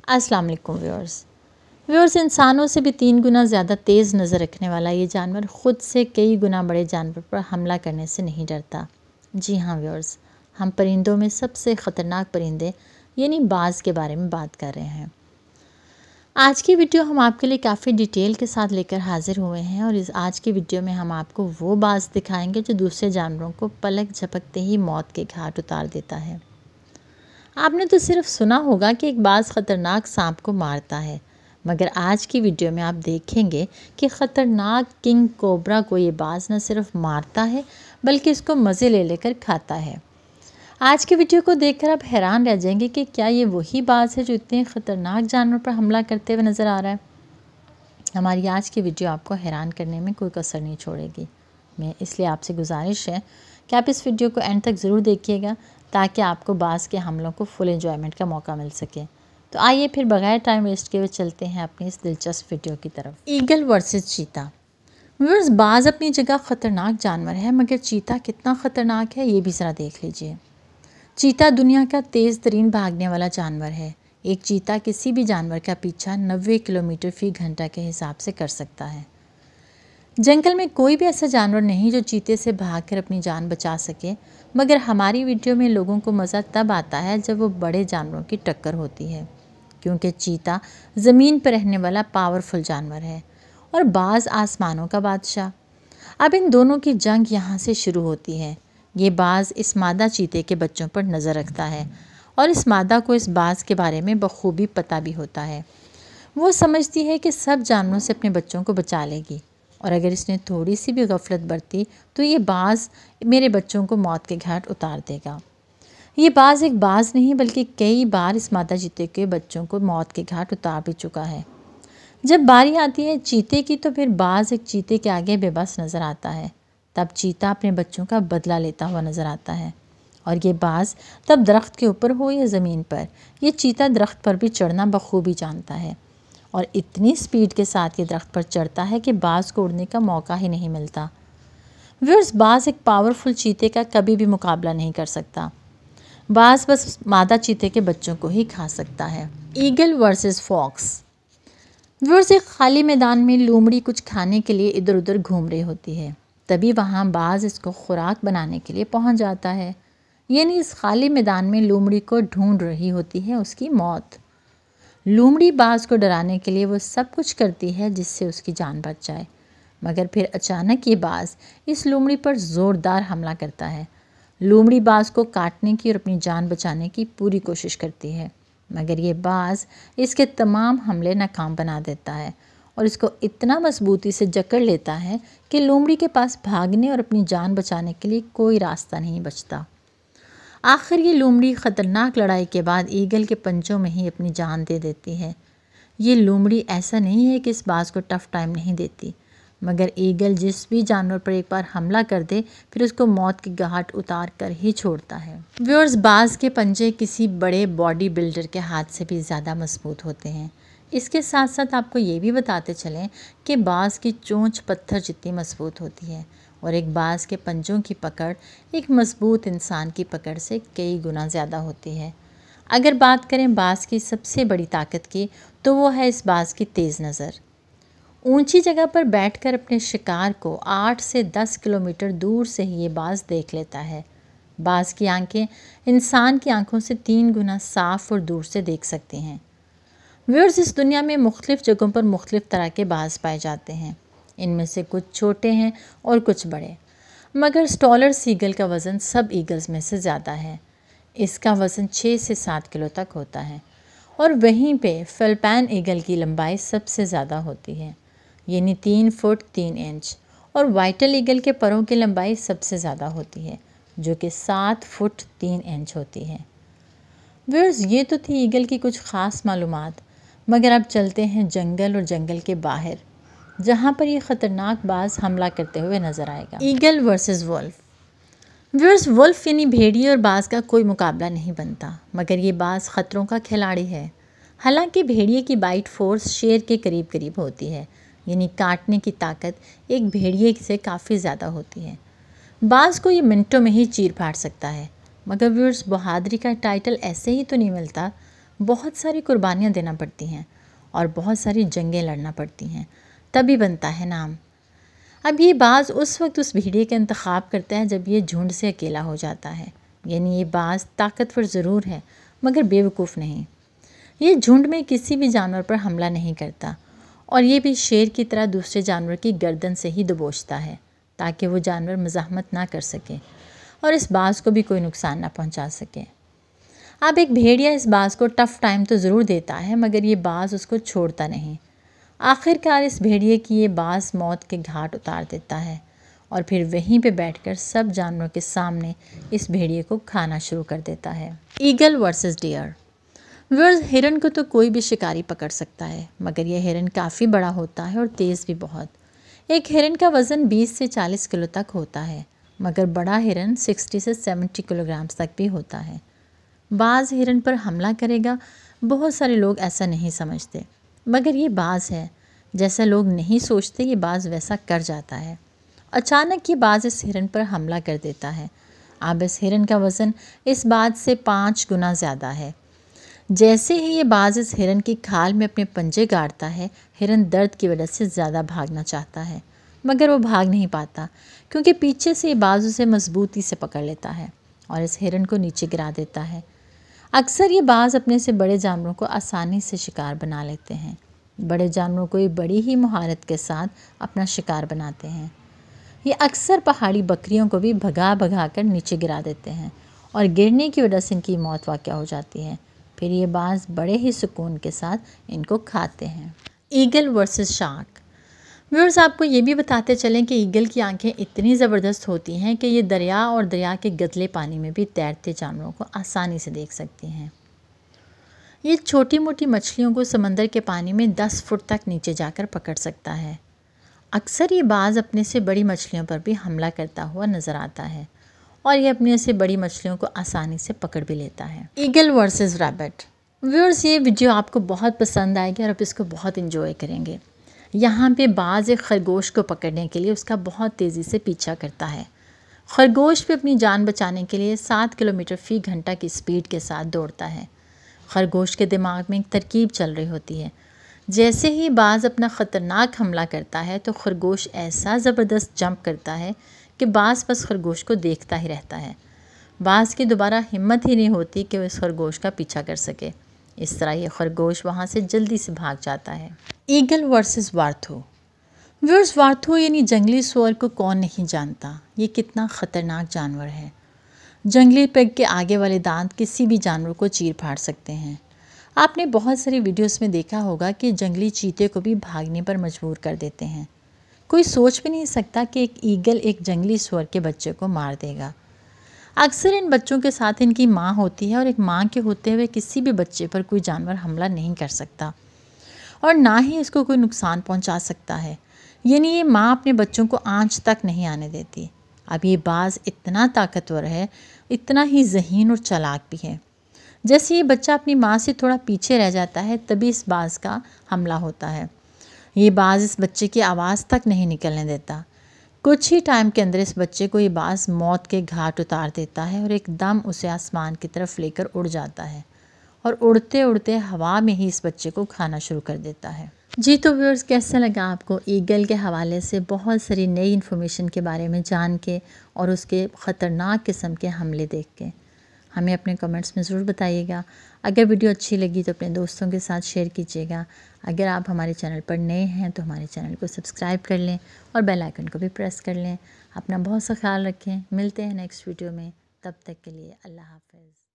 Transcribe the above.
अस्सलाम वालेकुम व्यूअर्स इंसानों से भी 3 गुना ज़्यादा तेज़ नज़र रखने वाला ये जानवर ख़ुद से कई गुना बड़े जानवर पर हमला करने से नहीं डरता। जी हाँ व्यूअर्स, हम परिंदों में सबसे ख़तरनाक परिंदे यानी बाज़ के बारे में बात कर रहे हैं। आज की वीडियो हम आपके लिए काफ़ी डिटेल के साथ लेकर हाज़िर हुए हैं और इस आज की वीडियो में हम आपको वो बाज़ दिखाएंगे जो दूसरे जानवरों को पलक झपकते ही मौत के घाट उतार देता है। आपने तो सिर्फ सुना होगा कि एक बाज़ ख़तरनाक सांप को मारता है, मगर आज की वीडियो में आप देखेंगे कि ख़तरनाक किंग कोबरा को ये बाज़ न सिर्फ मारता है बल्कि इसको मज़े ले लेकर खाता है। आज की वीडियो को देखकर आप हैरान रह जाएंगे कि क्या ये वही बाज़ है जो इतने ख़तरनाक जानवर पर हमला करते हुए नज़र आ रहा है। हमारी आज की वीडियो आपको हैरान करने में कोई कसर नहीं छोड़ेगी। मैं इसलिए आपसे गुजारिश है कि आप इस वीडियो को एंड तक ज़रूर देखिएगा ताकि आपको बाज़ के हमलों को फुल एंजॉयमेंट का मौका मिल सके। तो आइए फिर बगैर टाइम वेस्ट किए हुए चलते हैं अपनी इस दिलचस्प वीडियो की तरफ। ईगल वर्सेस चीता। व्यूअर्स, बाज़ अपनी जगह ख़तरनाक जानवर है, मगर चीता कितना ख़तरनाक है ये भी ज़रा देख लीजिए। चीता दुनिया का तेज़ तरीन भागने वाला जानवर है। एक चीता किसी भी जानवर का पीछा 90 किलोमीटर फ़ी घंटा के हिसाब से कर सकता है। जंगल में कोई भी ऐसा जानवर नहीं जो चीते से भागकर अपनी जान बचा सके, मगर हमारी वीडियो में लोगों को मज़ा तब आता है जब वो बड़े जानवरों की टक्कर होती है, क्योंकि चीता ज़मीन पर रहने वाला पावरफुल जानवर है और बाज़ आसमानों का बादशाह। अब इन दोनों की जंग यहाँ से शुरू होती है। ये बाज़ इस मादा चीते के बच्चों पर नज़र रखता है और इस मादा को इस बाज़ के बारे में बखूबी पता भी होता है। वो समझती है कि सब जानवरों से अपने बच्चों को बचा लेगी और अगर इसने थोड़ी सी भी गफलत बरती तो ये बाज़ मेरे बच्चों को मौत के घाट उतार देगा। ये बाज़ एक बाज़ नहीं बल्कि कई बार इस मादा चीते के बच्चों को मौत के घाट उतार भी चुका है। जब बारी आती है चीते की तो फिर बाज़ एक चीते के आगे बेबस नज़र आता है। तब चीता अपने बच्चों का बदला लेता हुआ नज़र आता है और ये बाज़ तब दरख्त के ऊपर हो या ज़मीन पर, ये चीता दरख्त पर भी चढ़ना बखूबी जानता है और इतनी स्पीड के साथ ये दरख्त पर चढ़ता है कि बाज़ को उड़ने का मौका ही नहीं मिलता। व्यूअर्स, बाज़ एक पावरफुल चीते का कभी भी मुकाबला नहीं कर सकता। बाज़ बस मादा चीते के बच्चों को ही खा सकता है। Eagle versus fox. व्यूअर्स, एक खाली मैदान में लोमड़ी कुछ खाने के लिए इधर उधर घूम रही होती है। तभी वहाँ बाज़ इसको खुराक बनाने के लिए पहुँच जाता है। यानी इस खाली मैदान में लोमड़ी को ढूंढ रही होती है उसकी मौत। लोमड़ी बाज़ को डराने के लिए वो सब कुछ करती है जिससे उसकी जान बच जाए, मगर फिर अचानक ये बाज़ इस लोमड़ी पर ज़ोरदार हमला करता है। लोमड़ी बाज़ को काटने की और अपनी जान बचाने की पूरी कोशिश करती है, मगर ये बाज़ इसके तमाम हमले नाकाम बना देता है और इसको इतना मजबूती से जकड़ लेता है कि लोमड़ी के पास भागने और अपनी जान बचाने के लिए कोई रास्ता नहीं बचता। आखिर ये लोमड़ी ख़तरनाक लड़ाई के बाद ईगल के पंजों में ही अपनी जान दे देती है। ये लोमड़ी ऐसा नहीं है कि इस बाज़ को टफ़ टाइम नहीं देती, मगर ईगल जिस भी जानवर पर एक बार हमला कर दे फिर उसको मौत के घाट उतार कर ही छोड़ता है। व्यूअर्स, बाज़ के पंजे किसी बड़े बॉडी बिल्डर के हाथ से भी ज़्यादा मजबूत होते हैं। इसके साथ साथ आपको ये भी बताते चलें कि बाज़ की चोंच पत्थर जितनी मजबूत होती है और एक बाज़ के पंजों की पकड़ एक मजबूत इंसान की पकड़ से कई गुना ज़्यादा होती है। अगर बात करें बाज़ की सबसे बड़ी ताकत की तो वो है इस बाज़ की तेज़ नज़र। ऊंची जगह पर बैठकर अपने शिकार को 8 से 10 किलोमीटर दूर से ही ये बाज़ देख लेता है। बाज़ की आंखें इंसान की आंखों से 3 गुना साफ़ और दूर से देख सकती हैं। व्यूअर्स, इस दुनिया में मुख्तलिफ़ जगहों पर मुख्तलिफ़ तरह के बाज़ पाए जाते हैं। इनमें से कुछ छोटे हैं और कुछ बड़े, मगर स्टॉलर ईगल का वज़न सब ईगल्स में से ज़्यादा है। इसका वज़न 6 से 7 किलो तक होता है और वहीं पे फ़िलिपाइन ईगल की लंबाई सबसे ज़्यादा होती है, यानी 3 फुट 3 इंच, और व्हाइटल ईगल के परों की लंबाई सबसे ज़्यादा होती है जो कि 7 फुट 3 इंच होती है। व्यूअर्स, ये तो थी ईगल की कुछ ख़ास मालूमात, मगर अब चलते हैं जंगल और जंगल के बाहर जहाँ पर ये ख़तरनाक बाज़ हमला करते हुए नज़र आएगा। Eagle versus wolf. Viewers, wolf यानी भेड़िए और बाज़ का कोई मुकाबला नहीं बनता, मगर ये बाज़ ख़तरों का खिलाड़ी है। हालांकि भेड़िए की बाइट फोर्स शेर के करीब करीब होती है, यानी काटने की ताकत एक भेड़िए से काफ़ी ज़्यादा होती है। बाज़ को ये मिनटों में ही चीर फाड़ सकता है, मगर व्यूअर्स, बहादुरी का टाइटल ऐसे ही तो नहीं मिलता। बहुत सारी कुर्बानियाँ देना पड़ती हैं और बहुत सारी जंगें लड़ना पड़ती हैं, तभी बनता है नाम। अब ये बाज़ उस वक्त उस भेड़िए का इंतखाब करता है जब ये झुंड से अकेला हो जाता है। यानी ये बाज़ ताकतवर ज़रूर है मगर बेवकूफ़ नहीं। ये झुंड में किसी भी जानवर पर हमला नहीं करता और ये भी शेर की तरह दूसरे जानवर की गर्दन से ही दबोचता है ताकि वो जानवर मज़ाहमत ना कर सके और इस बाज़ को भी कोई नुकसान ना पहुंचा सके। अब एक भेड़िया इस बाज़ को टफ़ टाइम तो ज़रूर देता है मगर ये बाज़ उसको छोड़ता नहीं। आखिरकार इस भेड़िए की ये बाज़ मौत के घाट उतार देता है और फिर वहीं पे बैठकर सब जानवरों के सामने इस भेड़िए को खाना शुरू कर देता है। Eagle versus dear. व्यूअर्स, हिरन को तो कोई भी शिकारी पकड़ सकता है मगर यह हिरन काफ़ी बड़ा होता है और तेज़ भी बहुत। एक हिरन का वज़न 20 से 40 किलो तक होता है मगर बड़ा हिरन 60 से 70 किलोग्राम तक भी होता है। बाज़ हिरन पर हमला करेगा, बहुत सारे लोग ऐसा नहीं समझते मगर ये बाज़ है। जैसा लोग नहीं सोचते ये बाज़ वैसा कर जाता है। अचानक ये बाज़ इस हिरन पर हमला कर देता है। अब इस हिरन का वज़न इस बाज़ से 5 गुना ज़्यादा है। जैसे ही ये बाज़ इस हिरन की खाल में अपने पंजे गाड़ता है, हिरन दर्द की वजह से ज़्यादा भागना चाहता है मगर वो भाग नहीं पाता क्योंकि पीछे से ये बाज़ उसे मजबूती से पकड़ लेता है और इस हिरन को नीचे गिरा देता है। अक्सर ये बाज़ अपने से बड़े जानवरों को आसानी से शिकार बना लेते हैं। बड़े जानवरों को ये बड़ी ही महारत के साथ अपना शिकार बनाते हैं। ये अक्सर पहाड़ी बकरियों को भी भगा भगा कर नीचे गिरा देते हैं और गिरने की वजह से इनकी मौत वाक़या हो जाती है। फिर ये बाज़ बड़े ही सुकून के साथ इनको खाते हैं। Eagle versus shark. व्यूअर्स, आपको ये भी बताते चलें कि ईगल की आंखें इतनी ज़बरदस्त होती हैं कि ये दरिया और दरिया के गदले पानी में भी तैरते जानवरों को आसानी से देख सकती हैं। ये छोटी मोटी मछलियों को समंदर के पानी में 10 फुट तक नीचे जाकर पकड़ सकता है। अक्सर ये बाज़ अपने से बड़ी मछलियों पर भी हमला करता हुआ नज़र आता है और ये अपने से बड़ी मछलियों को आसानी से पकड़ भी लेता है। Eagle versus rabbit. व्यूअर्स, ये वीडियो आपको बहुत पसंद आएगी और आप इसको बहुत इंजॉय करेंगे। यहाँ पे बाज़ एक खरगोश को पकड़ने के लिए उसका बहुत तेज़ी से पीछा करता है। खरगोश भी अपनी जान बचाने के लिए 7 किलोमीटर फ़ी घंटा की स्पीड के साथ दौड़ता है। खरगोश के दिमाग में एक तरकीब चल रही होती है। जैसे ही बाज़ अपना ख़तरनाक हमला करता है तो खरगोश ऐसा ज़बरदस्त जंप करता है कि बाज़ बस खरगोश को देखता ही रहता है। बाज़ की दोबारा हिम्मत ही नहीं होती कि वह इस खरगोश का पीछा कर सके। इस तरह ये खरगोश वहाँ से जल्दी से भाग जाता है। Eagle versus warthog. Viewers, warthog यानी जंगली सुअर को कौन नहीं जानता। ये कितना ख़तरनाक जानवर है। जंगली पेग के आगे वाले दांत किसी भी जानवर को चीर फाड़ सकते हैं। आपने बहुत सारी वीडियोस में देखा होगा कि जंगली चीते को भी भागने पर मजबूर कर देते हैं। कोई सोच भी नहीं सकता कि एक ईगल एक जंगली सुअर के बच्चे को मार देगा। अक्सर इन बच्चों के साथ इनकी माँ होती है और एक माँ के होते हुए किसी भी बच्चे पर कोई जानवर हमला नहीं कर सकता और ना ही इसको कोई नुकसान पहुंचा सकता है। यानी ये माँ अपने बच्चों को आँच तक नहीं आने देती। अब ये बाज़ इतना ताकतवर है, इतना ही ज़हीन और चालाक भी है। जैसे ये बच्चा अपनी माँ से थोड़ा पीछे रह जाता है तभी इस बाज़ का हमला होता है। ये बाज़ इस बच्चे की आवाज़ तक नहीं निकलने देता। कुछ ही टाइम के अंदर इस बच्चे को ये बाज़ मौत के घाट उतार देता है और एकदम उसे आसमान की तरफ लेकर उड़ जाता है और उड़ते उड़ते हवा में ही इस बच्चे को खाना शुरू कर देता है। जी तो व्यूअर्स, कैसा लगा आपको ईगल के हवाले से बहुत सारी नई इन्फॉर्मेशन के बारे में जान के और उसके ख़तरनाक किस्म के हमले देख के? हमें अपने कमेंट्स में ज़रूर बताइएगा। अगर वीडियो अच्छी लगी तो अपने दोस्तों के साथ शेयर कीजिएगा। अगर आप हमारे चैनल पर नए हैं तो हमारे चैनल को सब्सक्राइब कर लें और बेल आइकन को भी प्रेस कर लें। अपना बहुत सा ख्याल रखें। मिलते हैं नेक्स्ट वीडियो में। तब तक के लिए अल्लाह हाफ़िज़।